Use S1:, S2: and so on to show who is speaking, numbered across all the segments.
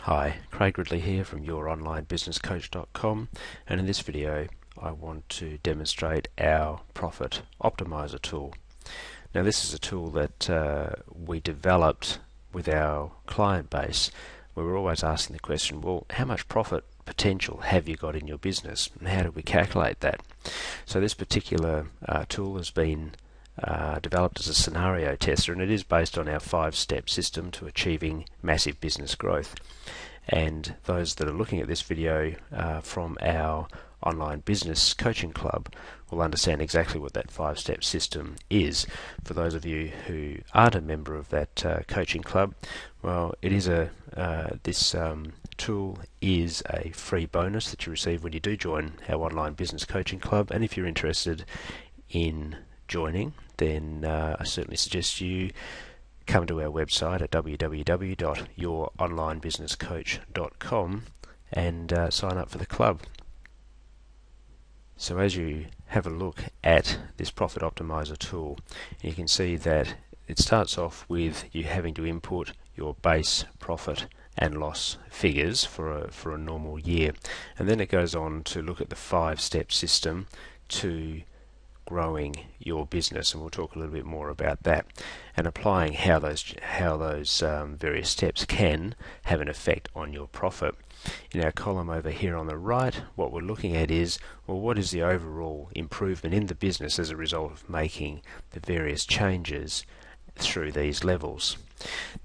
S1: Hi, Craig Ridley here from youronlinebusinesscoach.com, and in this video I want to demonstrate our Profit Optimizer tool. Now this is a tool that we developed with our client base. We were always asking the question, well, how much profit potential have you got in your business, and how do we calculate that? So this particular tool has been developed as a scenario tester, and it is based on our 5-step system to achieving massive business growth. And those that are looking at this video from our online business coaching club will understand exactly what that 5-step system is. For those of you who aren't a member of that coaching club, well, it is this tool is a free bonus that you receive when you do join our online business coaching club. And if you're interested in joining, then I certainly suggest you come to our website at www.youronlinebusinesscoach.com and sign up for the club. So as you have a look at this Profit Optimizer tool, you can see that it starts off with you having to input your base profit and loss figures for a normal year, and then it goes on to look at the 5-step system to growing your business, and we'll talk a little bit more about that, and applying how those various steps can have an effect on your profit. In our column over here on the right, what we're looking at is, well, what is the overall improvement in the business as a result of making the various changes through these levels.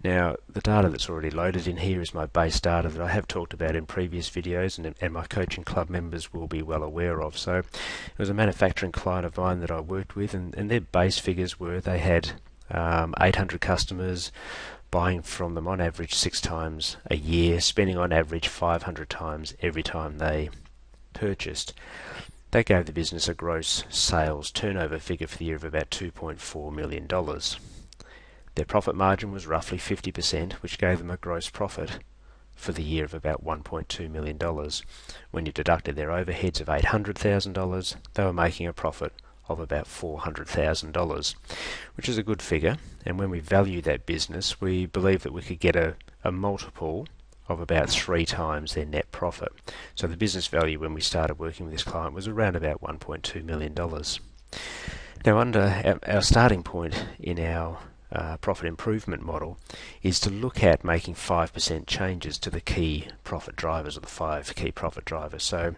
S1: Now, the data that's already loaded in here is my base data that I have talked about in previous videos, and my coaching club members will be well aware of. So it was a manufacturing client of mine that I worked with, and their base figures were they had 800 customers buying from them on average 6 times a year, spending on average 500 times every time they purchased. That gave the business a gross sales turnover figure for the year of about $2.4 million. Their profit margin was roughly 50%, which gave them a gross profit for the year of about $1.2 million. When you deducted their overheads of $800,000, they were making a profit of about $400,000, which is a good figure. And when we value that business, we believe that we could get a multiple of about 3 times their net profit. So the business value when we started working with this client was around about $1.2 million. Now, under our starting point in our profit improvement model is to look at making 5% changes to the key profit drivers, or the 5 key profit drivers. So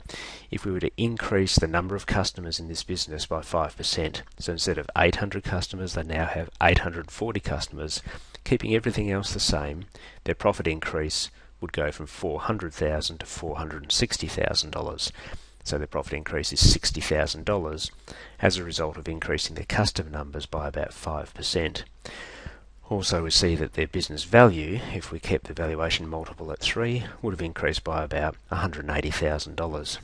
S1: if we were to increase the number of customers in this business by 5%, so instead of 800 customers they now have 840 customers, keeping everything else the same, their profit increase would go from $400,000 to $460,000. So their profit increase is $60,000 as a result of increasing their customer numbers by about 5%. Also, we see that their business value, if we kept the valuation multiple at 3, would have increased by about $180,000.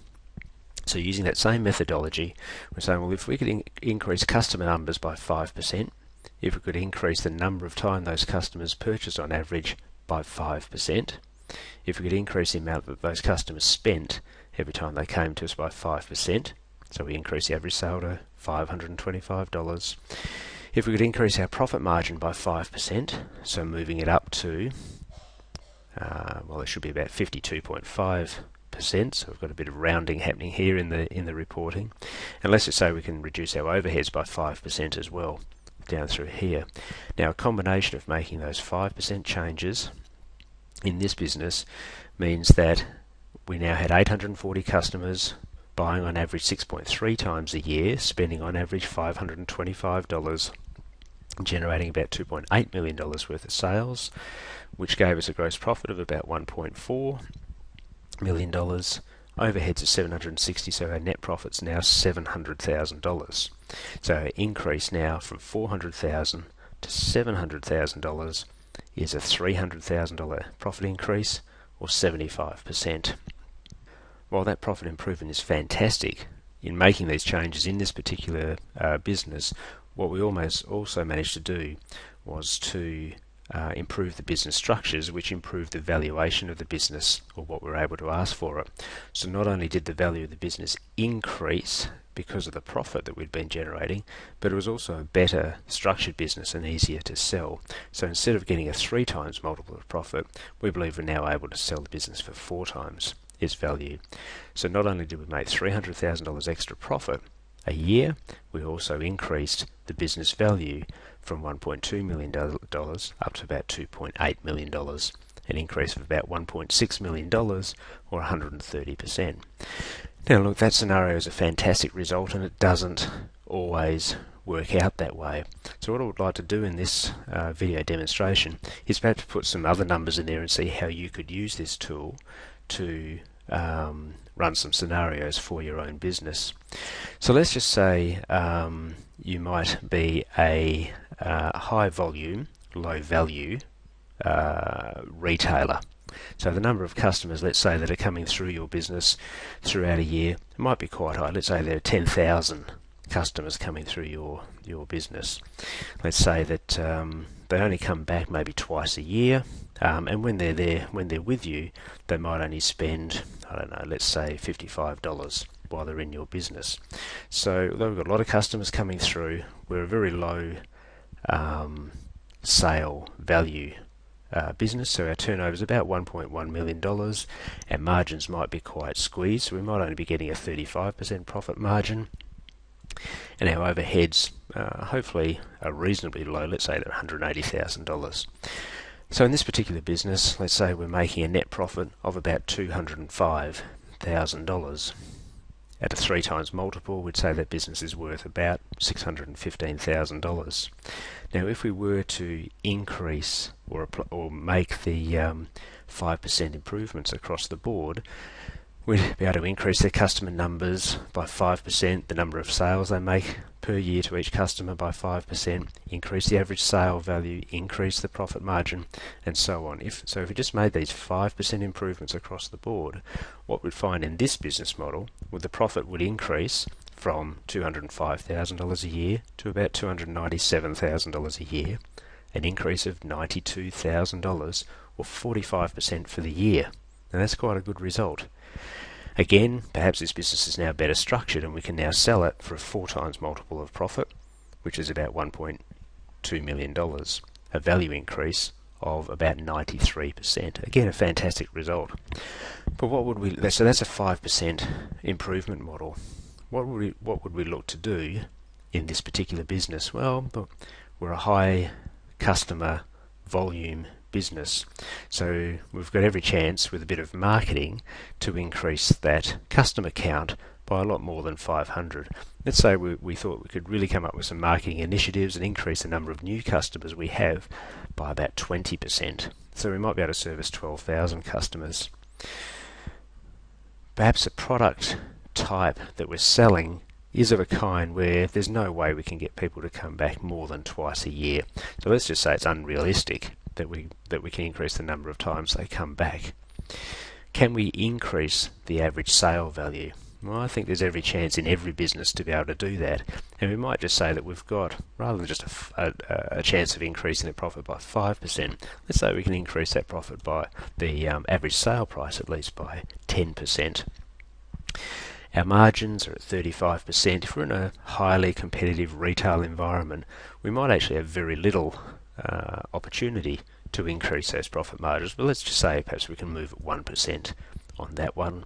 S1: So using that same methodology, we're saying, well, if we could increase customer numbers by 5%, if we could increase the number of times those customers purchase on average by 5%, if we could increase the amount that those customers spent every time they came to us by 5%, so we increase the average sale to $525. If we could increase our profit margin by 5%, so moving it up to, well, it should be about 52.5%, so we've got a bit of rounding happening here in the reporting. And let's just say we can reduce our overheads by 5% as well, down through here. Now, a combination of making those 5% changes in this business means that we now had 840 customers buying on average 6.3 times a year, spending on average $525, generating about $2.8 million worth of sales, which gave us a gross profit of about $1.4 million, overheads of $760, so our net profit's now $700,000. So our increase now from $400,000 to $700,000 is a $300,000 profit increase, or 75%. While that profit improvement is fantastic in making these changes in this particular business, what we almost also managed to do was to improve the business structures, which improve the valuation of the business, or what we're able to ask for it. So not only did the value of the business increase because of the profit that we'd been generating, but it was also a better structured business and easier to sell. So instead of getting a 3 times multiple of profit, we believe we're now able to sell the business for 4 times its value. So not only did we make $300,000 extra profit a year, we also increased the business value from $1.2 million up to about $2.8 million, an increase of about $1.6 million, or 130%. Now look, that scenario is a fantastic result, and it doesn't always work out that way. So what I would like to do in this video demonstration is perhaps put some other numbers in there and see how you could use this tool to run some scenarios for your own business. So let's just say you might be a high volume, low value retailer. So the number of customers, let's say, that are coming through your business throughout a year, it might be quite high. Let's say there are 10,000 customers coming through your business. Let's say that they only come back maybe twice a year, and when they're there, when they're with you, they might only spend, I don't know, let's say $55 while they're in your business. So although we've got a lot of customers coming through, we're a very low sale value business, so our turnover is about $1.1 million. Our margins might be quite squeezed, so we might only be getting a 35% profit margin, and our overheads hopefully are reasonably low. Let's say they're $180,000. So in this particular business, let's say we're making a net profit of about $205,000. At a 3 times multiple, we'd say that business is worth about $615,000. Now, if we were to increase or make the 5% improvements across the board, we'd be able to increase their customer numbers by 5%, the number of sales they make per year to each customer by 5%, increase the average sale value, increase the profit margin, and so on. If we just made these 5% improvements across the board, what we'd find in this business model, the profit would increase from $205,000 a year to about $297,000 a year, an increase of $92,000, or 45% for the year. Now that's quite a good result. Again, perhaps this business is now better structured and we can now sell it for a 4 times multiple of profit, which is about $1.2 million, a value increase of about 93%. Again, a fantastic result. But what would we, so that's a 5% improvement model. What would we look to do in this particular business? Well, we're a high customer volume business, so we've got every chance with a bit of marketing to increase that customer count by a lot more than 500. Let's say we thought we could really come up with some marketing initiatives and increase the number of new customers we have by about 20%. So we might be able to service 12,000 customers. Perhaps a product type that we're selling is of a kind where there's no way we can get people to come back more than twice a year. So let's just say it's unrealistic that we can increase the number of times they come back. Can we increase the average sale value? Well, I think there's every chance in every business to be able to do that, and we might just say that we've got, rather than just a chance of increasing the profit by 5%, let's say we can increase that profit by the average sale price at least by 10%. Our margins are at 35%. If we're in a highly competitive retail environment, we might actually have very little opportunity to increase those profit margins, but let's just say perhaps we can move at 1% on that one.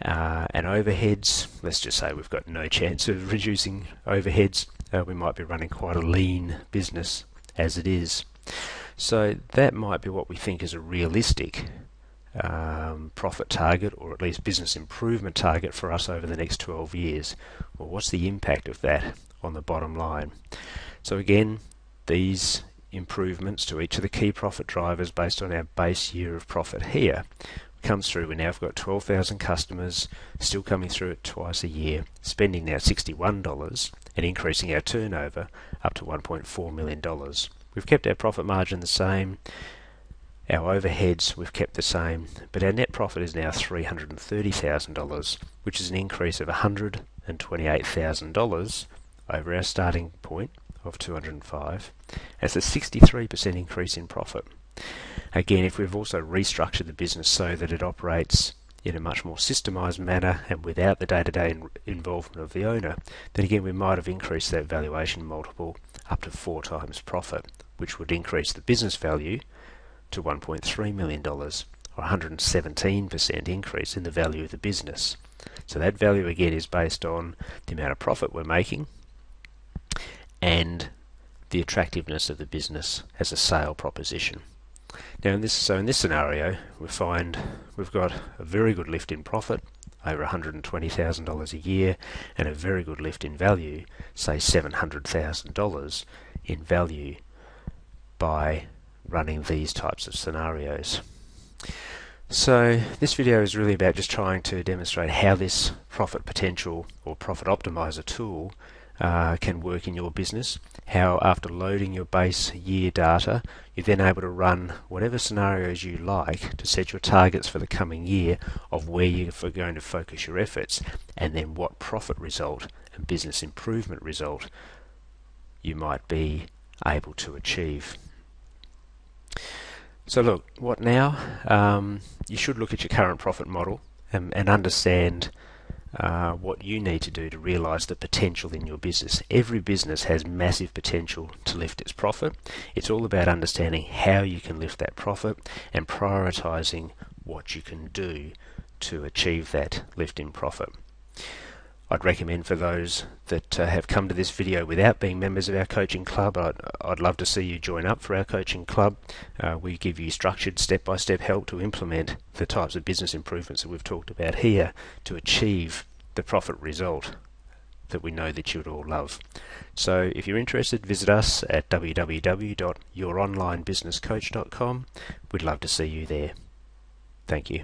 S1: And overheads, let's just say we've got no chance of reducing overheads. We might be running quite a lean business as it is. So that might be what we think is a realistic profit target, or at least business improvement target for us over the next 12 years. Well, what's the impact of that on the bottom line? So again, these improvements to each of the key profit drivers based on our base year of profit here comes through. We now have got 12,000 customers still coming through it twice a year, spending now $61 and increasing our turnover up to $1.4 million. We've kept our profit margin the same, our overheads we've kept the same, but our net profit is now $330,000, which is an increase of $128,000 over our starting point of 205. That's a 63% increase in profit. Again, if we've also restructured the business so that it operates in a much more systemised manner and without the day-to-day involvement of the owner, then again we might have increased that valuation multiple up to 4 times profit, which would increase the business value to $1.3 million, or 117% increase in the value of the business. So that value again is based on the amount of profit we're making and the attractiveness of the business as a sale proposition. Now in this scenario, we find we've got a very good lift in profit, over $120,000 a year, and a very good lift in value, say $700,000 in value, by running these types of scenarios. So this video is really about just trying to demonstrate how this profit potential or profit optimizer tool can work in your business, how after loading your base year data you're then able to run whatever scenarios you like to set your targets for the coming year of where you're going to focus your efforts, and then what profit result and business improvement result you might be able to achieve. So look, what now? You should look at your current profit model and understand what you need to do to realise the potential in your business. Every business has massive potential to lift its profit. It's all about understanding how you can lift that profit and prioritising what you can do to achieve that lift in profit. I'd recommend for those that have come to this video without being members of our coaching club, I'd love to see you join up for our coaching club. We give you structured step-by-step help to implement the types of business improvements that we've talked about here to achieve the profit result that we know that you'd all love. So if you're interested, visit us at www.youronlinebusinesscoach.com. We'd love to see you there. Thank you.